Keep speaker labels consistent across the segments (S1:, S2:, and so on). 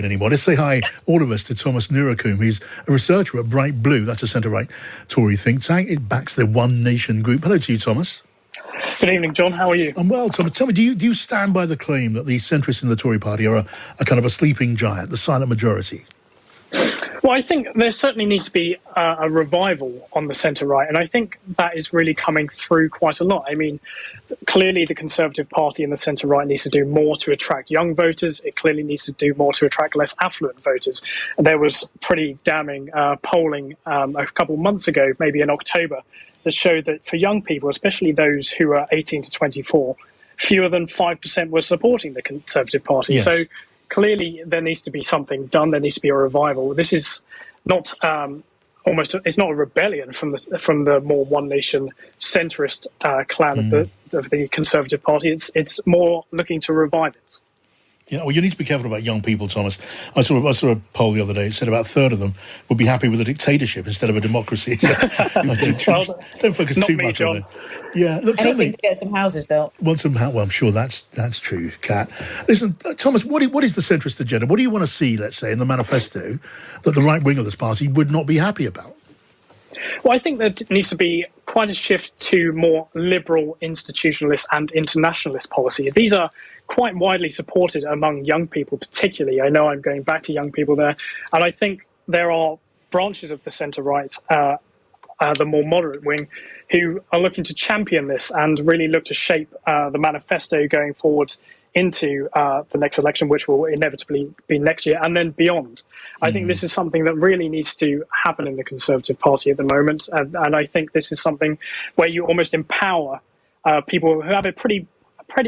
S1: anymore. Let's say hi, all of us, to Thomas Nurcombe. He's a researcher at Bright Blue. That's a centre-right Tory think tank. It backs the One Nation group. Hello to you, Thomas.
S2: Good evening, John. How are you?
S1: I'm well, Thomas. Tell me, do you stand by the claim that the centrists in the Tory party are a kind of a sleeping giant, the silent majority?
S2: Well, I think there certainly needs to be a revival on the centre-right, and I think that is really coming through quite a lot. I mean, clearly the Conservative Party and the centre-right needs to do more to attract young voters. It clearly needs to do more to attract less affluent voters. And there was pretty damning polling a couple of months ago, maybe in October, that showed that for young people, especially those who are 18 to 24, fewer than 5% were supporting the Conservative Party.
S1: Yes.
S2: So clearly there needs to be something done. There needs to be a revival. This is not it's not a rebellion from the more One Nation centrist clan of the Conservative Party. It's more looking to revive it.
S1: Yeah, well, you need to be careful about young people, Thomas. I saw a poll the other day. It said about a third of them would be happy with a dictatorship instead of a democracy. So don't focus too much on it. Yeah, look, tell me.
S3: To get some houses built.
S1: Well, I'm sure that's true, Kat. Listen, Thomas, what is the centrist agenda? What do you want to see, let's say, in the manifesto that the right wing of this party would not be happy about?
S2: Well, I think there needs to be quite a shift to more liberal, institutionalist and internationalist policies. These are quite widely supported among young people, particularly. I know I'm going back to young people there. And I think there are branches of the centre-right, the more moderate wing, who are looking to champion this and really look to shape the manifesto going forward into the next election, which will inevitably be next year and then beyond. I think this is something that really needs to happen in the Conservative Party at the moment. And I think this is something where you almost empower people who have a pretty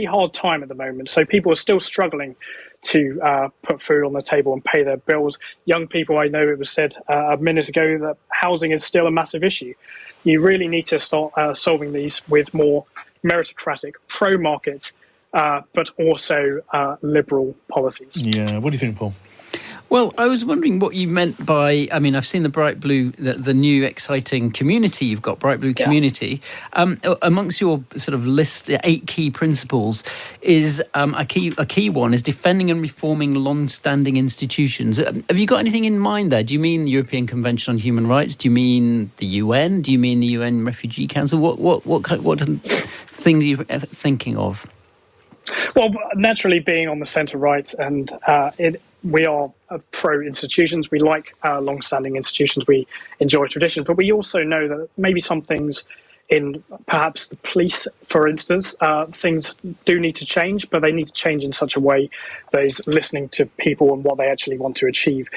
S2: hard time at the moment. So people are still struggling to put food on the table and pay their bills. Young people, I know it was said a minute ago that housing is still a massive issue. You really need to start solving these with more meritocratic, pro-market, but also liberal policies.
S1: Yeah, what do you think, Paul?
S4: Well, I was wondering what you meant by, I mean, I've seen the Bright Blue, the new exciting community you've got, Bright Blue Community. Amongst your sort of list, 8 key principles, is a key one is defending and reforming long-standing institutions. Have you got anything in mind there? Do you mean the European Convention on Human Rights? Do you mean the UN? Do you mean the UN Refugee Council? What things are you thinking of?
S2: Well, naturally, being on the centre-right, and we are pro-institutions. We like long-standing institutions. We enjoy tradition. But we also know that maybe some things in perhaps the police, for instance, things do need to change, but they need to change in such a way that is listening to people and what they actually want to achieve.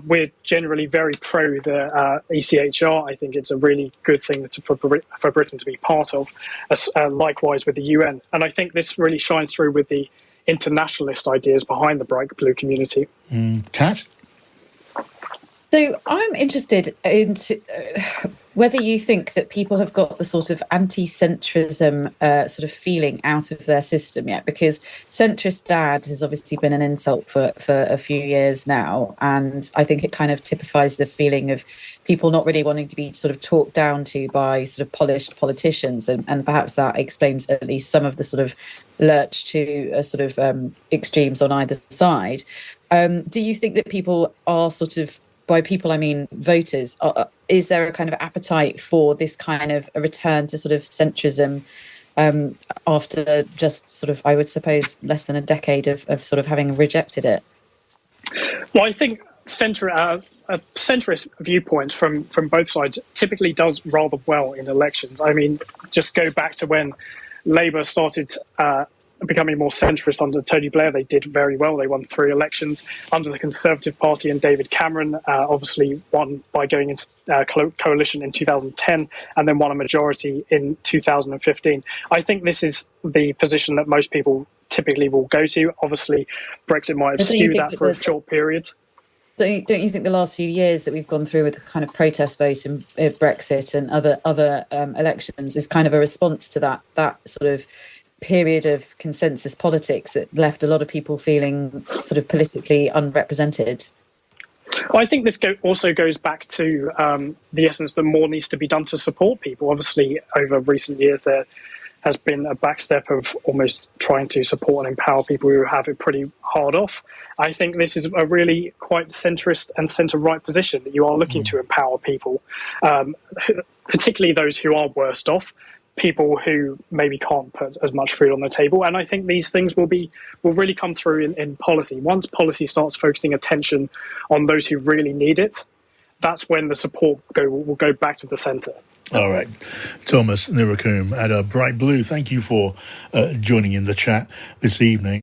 S2: We're generally very pro the ECHR. I think it's a really good thing for Britain to be part of, likewise with the UN. And I think this really shines through with the internationalist ideas behind the Bright Blue community.
S1: Kat?
S3: So I'm interested in whether you think that people have got the sort of anti-centrism sort of feeling out of their system yet, because centrist dad has obviously been an insult for a few years now, and I think it kind of typifies the feeling of people not really wanting to be sort of talked down to by sort of polished politicians, and perhaps that explains at least some of the sort of lurch to sort of extremes on either side. Do you think that people are sort of, by people I mean voters, is there a kind of appetite for this kind of a return to sort of centrism after just sort of, I would suppose, less than a decade of sort of having rejected it?
S2: Well, I think centrist viewpoints from both sides typically does rather well in elections. I mean, just go back to when Labour started becoming more centrist under Tony Blair. They did very well. They won 3 elections. Under the Conservative Party and David Cameron, obviously won by going into coalition in 2010 and then won a majority in 2015. I think this is the position that most people typically will go to. Obviously, Brexit might have skewed that for a short period.
S3: Don't you think the last few years that we've gone through with the kind of protest vote in Brexit and other elections is kind of a response to that sort of period of consensus politics that left a lot of people feeling sort of politically unrepresented?
S2: Well, I think this also goes back to the essence that more needs to be done to support people. Obviously, over recent years, there has been a backstep of almost trying to support and empower people who have it pretty hard off. I think this is a really quite centrist and centre-right position, that you are looking to empower people, particularly those who are worst off, people who maybe can't put as much food on the table. And I think these things will really come through in policy. Once policy starts focusing attention on those who really need it, that's when the support will go back to the centre.
S1: All right. Thomas Nurcombe at Bright Blue, thank you for joining in the chat this evening.